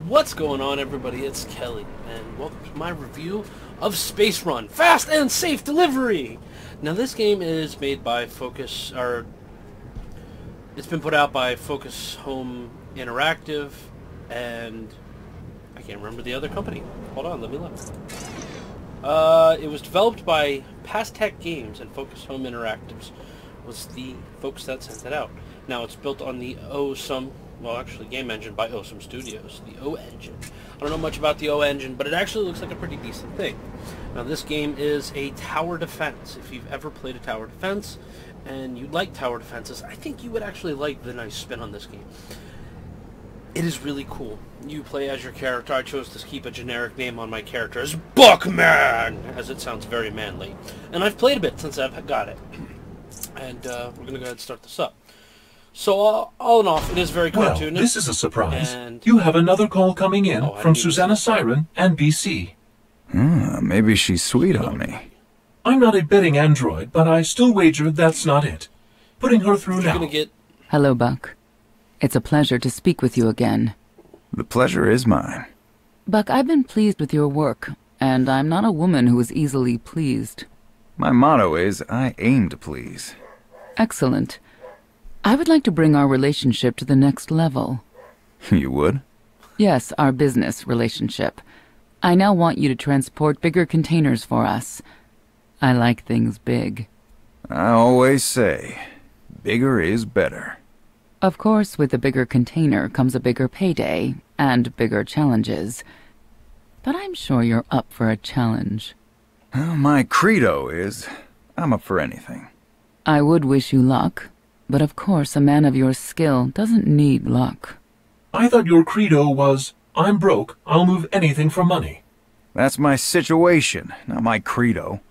What's going on, everybody? It's Kelly, and welcome to my review of Space Run Fast and Safe Delivery. Now, this game is made by Focus, or it's been put out by Focus Home Interactive, and I can't remember the other company. Hold on, let me look. It was developed by Pastech Games, and Focus Home Interactives was the folks that sent it out. Now, it's built on the game engine by Awesome Studios, the O engine. I don't know much about the O engine, but it actually looks like a pretty decent thing. Now, this game is a tower defense. If you've ever played a tower defense and you like tower defenses, I think you would actually like the nice spin on this game. It is really cool. You play as your character. I chose to keep a generic name on my character as Buckman, as it sounds very manly. And I've played a bit since I've got it. And we're going to go ahead and start this up. So, all in all, it is very cartoonish. Well, this is a surprise. You have another call coming in from Susanna Siren and BC. Maybe she's sweet on me. I'm not a betting android, but I still wager that's not it. Putting her through now. Hello, Buck. It's a pleasure to speak with you again. The pleasure is mine. Buck, I've been pleased with your work, and I'm not a woman who is easily pleased. My motto is, I aim to please. Excellent. I would like to bring our relationship to the next level. You would? Yes, our business relationship. I now want you to transport bigger containers for us. I like things big. I always say, bigger is better. Of course, with a bigger container comes a bigger payday and bigger challenges. But I'm sure you're up for a challenge. Well, my credo is, I'm up for anything. I would wish you luck. But of course, a man of your skill doesn't need luck. I thought your credo was, I'm broke, I'll move anything for money. That's my situation, not my credo.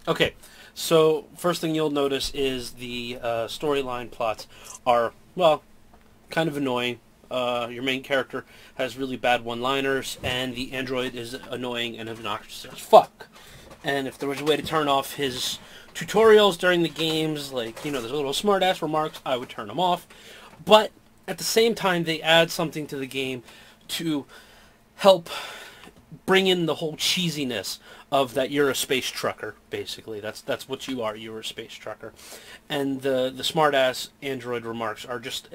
Okay, so first thing you'll notice is the storyline plots are, well, kind of annoying. Your main character has really bad one-liners, and the android is annoying and obnoxious as fuck. And if there was a way to turn off his tutorials during the games, like, there's a little smart-ass remarks, I would turn them off. But at the same time, they add something to the game to help bring in the whole cheesiness of that you're a space trucker, basically. That's what you are. You're a space trucker. And the smart-ass android remarks are just...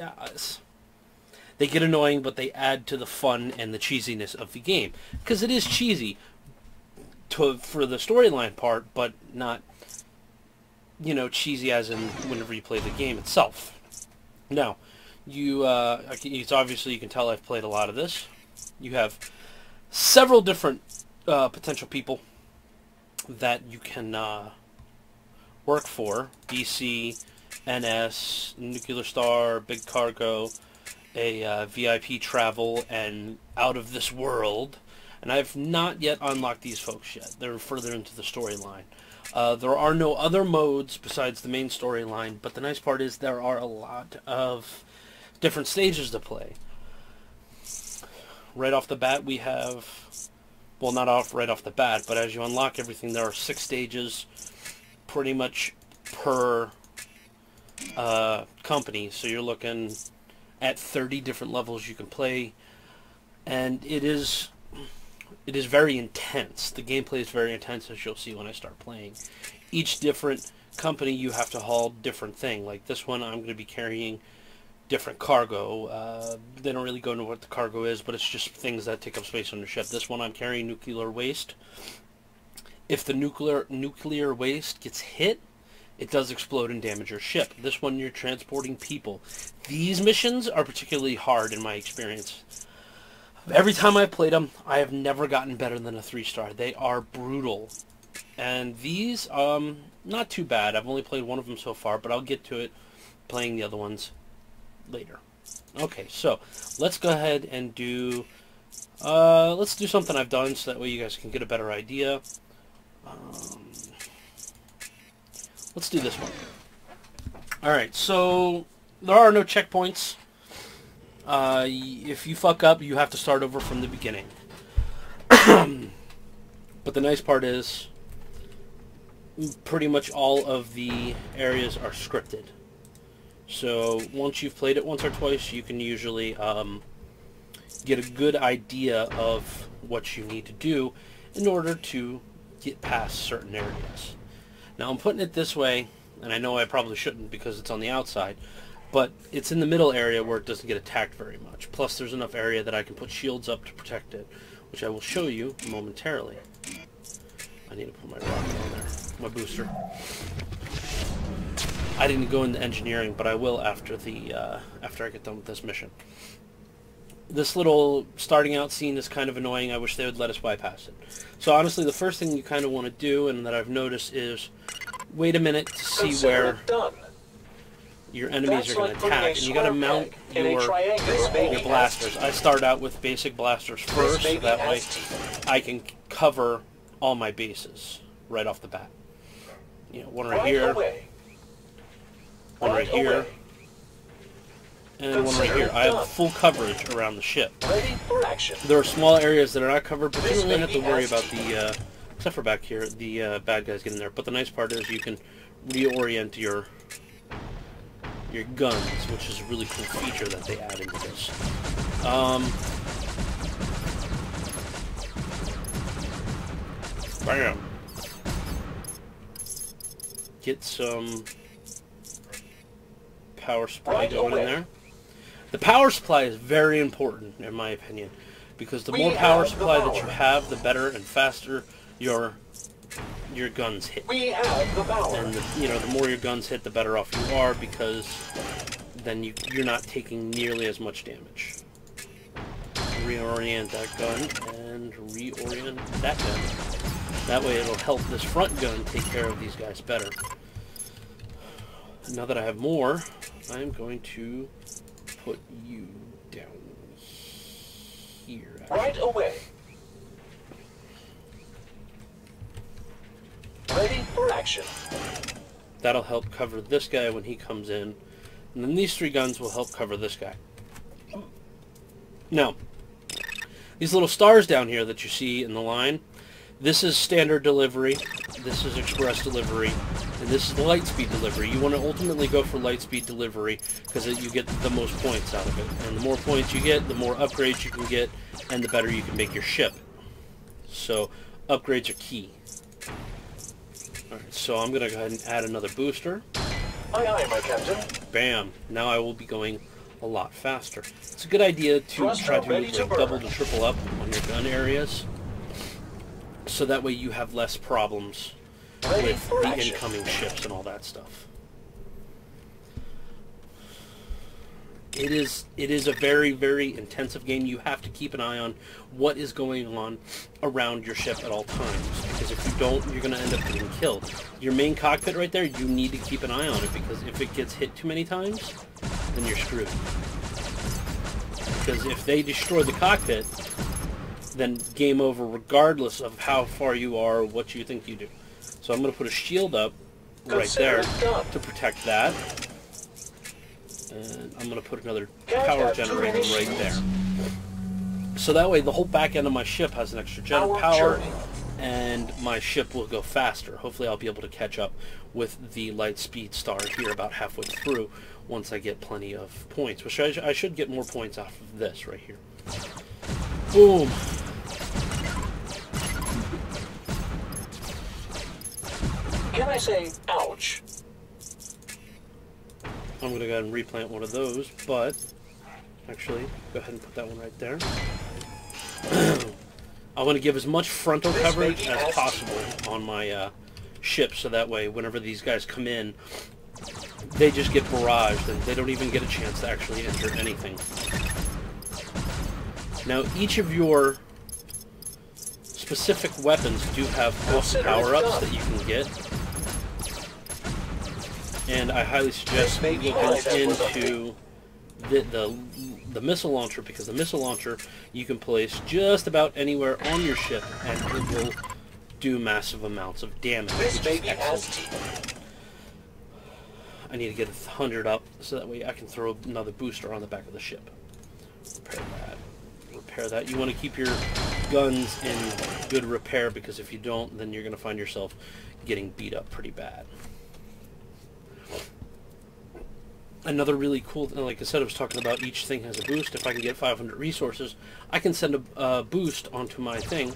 they get annoying, but they add to the fun and the cheesiness of the game. Because it is cheesy for the storyline part, but not... cheesy as in whenever you play the game itself. Now, it's obviously, you can tell I've played a lot of this. You have several different potential people that you can work for. BC, NS, Nuclear Star, Big Cargo, a VIP Travel, and Out of This World. And I've not yet unlocked these folks yet. They're further into the storyline. There are no other modes besides the main storyline, but the nice part is there are a lot of different stages to play. Right off the bat, we have... Well, not right off the bat, but as you unlock everything, there are 6 stages, pretty much per company. So you're looking at 30 different levels you can play, and it is very intense. The gameplay is very intense, as you'll see when I start playing. Each different company, you have to haul different thing. Like this one, I'm going to be carrying different cargo. They don't really go into what the cargo is, but it's just things that take up space on the ship. This one, I'm carrying nuclear waste. If the nuclear waste gets hit, it does explode and damage your ship. This one, you're transporting people. These missions are particularly hard in my experience. Every time I've played them, I have never gotten better than a 3-star. They are brutal. And these, not too bad. I've only played one of them so far, but I'll get to it playing the other ones later. Okay, so let's go ahead and do... let's do something I've done so that way you guys can get a better idea. Let's do this one. Alright, so there are no checkpoints. If you fuck up, you have to start over from the beginning. But the nice part is, pretty much all of the areas are scripted. So once you've played it once or twice, you can usually get a good idea of what you need to do in order to get past certain areas. Now I'm putting it this way, and I know I probably shouldn't because it's on the outside, but it's in the middle area where it doesn't get attacked very much. Plus there's enough area that I can put shields up to protect it, which I will show you momentarily. I need to put my rocket on there, my booster. I didn't go into engineering, but I will after I get done with this mission. This little starting out scene is kind of annoying. I wish they would let us bypass it. So honestly, the first thing you kind of want to do, and that I've noticed, is wait a minute to see where your enemies are going to attack, and you got to mount your blasters. I start out with basic blasters first, so that way I can cover all my bases right off the bat. You know, one right here, one right here, and one right here. I have full coverage around the ship. There are small areas that are not covered, but you don't really have to worry about the, except for back here, the bad guys getting there. But the nice part is you can reorient your guns, which is a really cool feature that they add into this. Bam! Get some power supply going in there. The power supply is very important, in my opinion, because the more power supply that you have, the better and faster your guns hit. And the more your guns hit, the better off you are, because then you're not taking nearly as much damage. Reorient that gun and reorient that gun. That way it'll help this front gun take care of these guys better. Now that I have more, I'm going to put you down here. Actually. Right away. Ready for action. That'll help cover this guy when he comes in. And then these three guns will help cover this guy. Now, these little stars down here that you see in the line, this is standard delivery, this is express delivery, and this is the light speed delivery. You want to ultimately go for light speed delivery because you get the most points out of it. And the more points you get, the more upgrades you can get, and the better you can make your ship. So, upgrades are key. Alright, so I'm going to go ahead and add another booster. Aye, aye, my captain. Bam! Now I will be going a lot faster. It's a good idea to try to like double to triple up on your gun areas, so that way you have less problems with the incoming ships and all that stuff. It is a very, very intensive game. You have to keep an eye on what is going on around your ship at all times, because if you don't, you're going to end up getting killed. Your main cockpit right there, you need to keep an eye on it, because if it gets hit too many times, then you're screwed. Because if they destroy the cockpit, then game over regardless of how far you are or what you think you do. So I'm going to put a shield up right there to protect that. And I'm going to put another power generator right there. So that way the whole back end of my ship has an extra gen of power, and my ship will go faster. Hopefully I'll be able to catch up with the light speed star here about halfway through once I get plenty of points, which I should get more points off of this right here. Boom! Can I say, ouch? I'm going to go ahead and replant one of those, but actually, go ahead and put that one right there. I want to give as much frontal coverage as possible on my ship, so that way whenever these guys come in, they just get barraged and they don't even get a chance to actually enter anything. Now, each of your specific weapons do have power-ups that you can get. And I highly suggest looking into the missile launcher, because the missile launcher you can place just about anywhere on your ship, and it will do massive amounts of damage, which is excellent. I need to get 100 up, so that way I can throw another booster on the back of the ship. Repair that. Repair that. You want to keep your guns in good repair, because if you don't, then you're going to find yourself getting beat up pretty bad. another really cool, like I said, I was talking about each thing has a boost. If I can get 500 resources, I can send a boost onto my thing,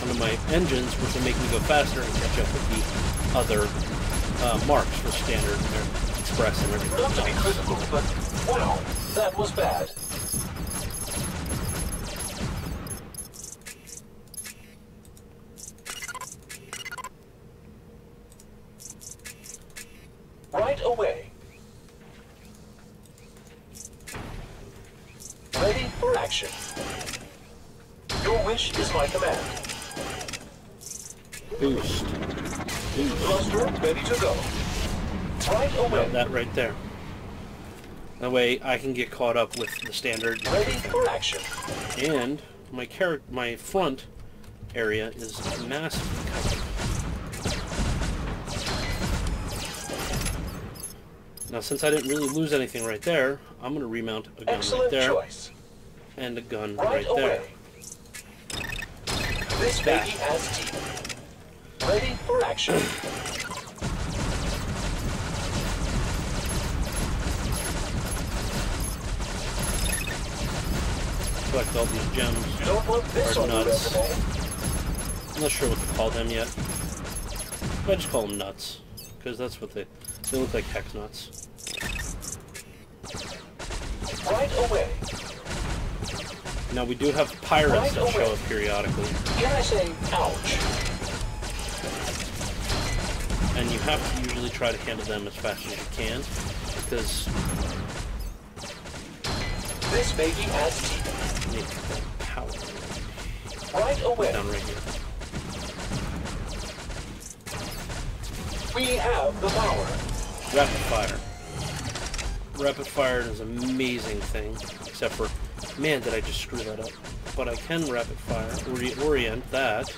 onto my engines, which will make me go faster and catch up with the other marks for standard and express and everything. Not to be critical, but wow, that was bad. Right away. Ready for action. Your wish is my command. Boost. Cluster ready to go. Right away. That right there. That way I can get caught up with the standard. Ready for action. And my front area is massively covered. Now, since I didn't really lose anything right there, I'm going to remount a gun Excellent right there. Choice. And a gun Right right there. away. This baby has teeth. Ready for action. Collect all these gems. Don't want this Or on your nuts. resume. I'm not sure what to call them yet. I just call them nuts, because that's what they look like, hex nuts. Right away. Now we do have pirates Right that show away. up periodically, Can I say ouch? and you have to usually try to handle them as fast as you can, because This baby has teeth. you need that power Right away. down right here. We have the power. Rapid fire. Rapid fire is an amazing thing, except for, man, did I just screw that up. But I can rapid fire, reorient that,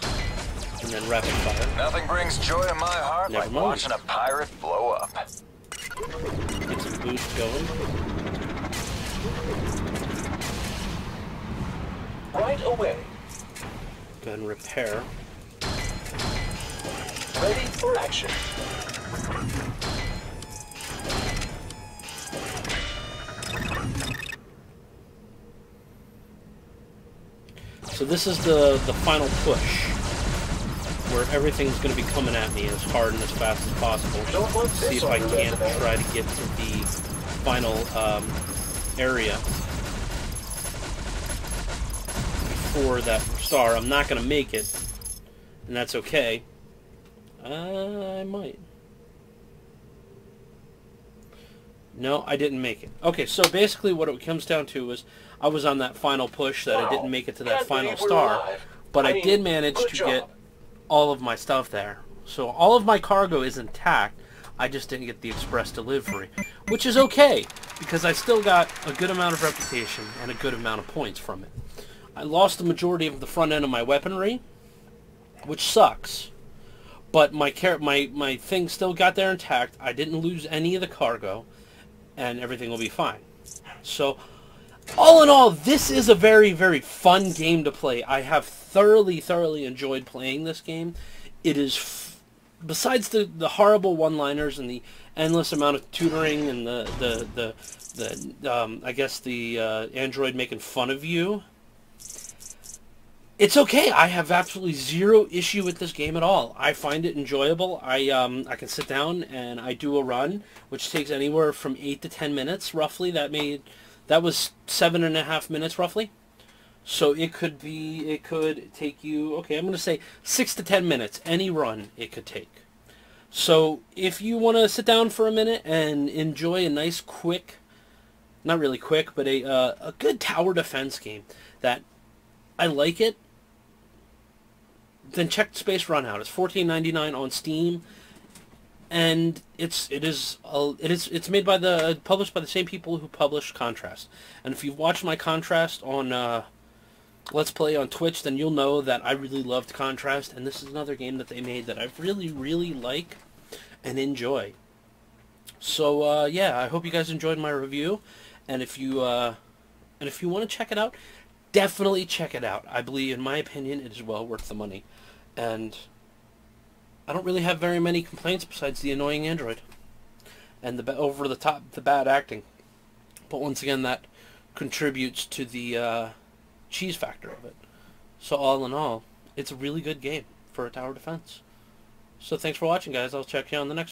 and then rapid fire. Nothing brings joy to my heart Never like mind. watching a pirate blow up. Get some boost going. Right away. Go ahead and repair. Ready for action. So this is the final push, where everything's going to be coming at me as hard and as fast as possible. Don't want See this if on I your can't resume. try to get to the final area before that star. I'm not going to make it, and that's okay. I might. No, I didn't make it. Okay, so basically what it comes down to is I was on that final push that I didn't make it to that Can't final believe we're star, alive. but I mean, did manage good to job. get all of my stuff there. So all of my cargo is intact. I just didn't get the express delivery, which is okay, because I still got a good amount of reputation and a good amount of points from it. I lost the majority of the front end of my weaponry, which sucks. But my thing still got there intact. I didn't lose any of the cargo, and everything will be fine. So, all in all, this is a very, very fun game to play. I have thoroughly enjoyed playing this game. It is, besides the horrible one-liners and the endless amount of tutoring and the I guess the android making fun of you, it's okay. I have absolutely zero issue with this game at all. I find it enjoyable. I can sit down and I do a run, which takes anywhere from 8 to 10 minutes, roughly. That was 7.5 minutes, roughly. So it could take you, okay, I'm going to say 6 to 10 minutes, any run it could take. So if you want to sit down for a minute and enjoy a nice quick, not really quick, but a good tower defense game that I like it, then check Space Run out. It's $14.99 on Steam, and it's made by published by the same people who published Contrast. And if you've watched my Contrast on Let's Play on Twitch, then you'll know that I really loved Contrast, and this is another game that they made that I really like and enjoy. So yeah, I hope you guys enjoyed my review, and if you want to check it out, definitely check it out. I believe, in my opinion, it is well worth the money. And I don't really have very many complaints besides the annoying android and the bad acting. But once again, that contributes to the cheese factor of it. So all in all, it's a really good game for a tower defense. So thanks for watching, guys. I'll check you on the next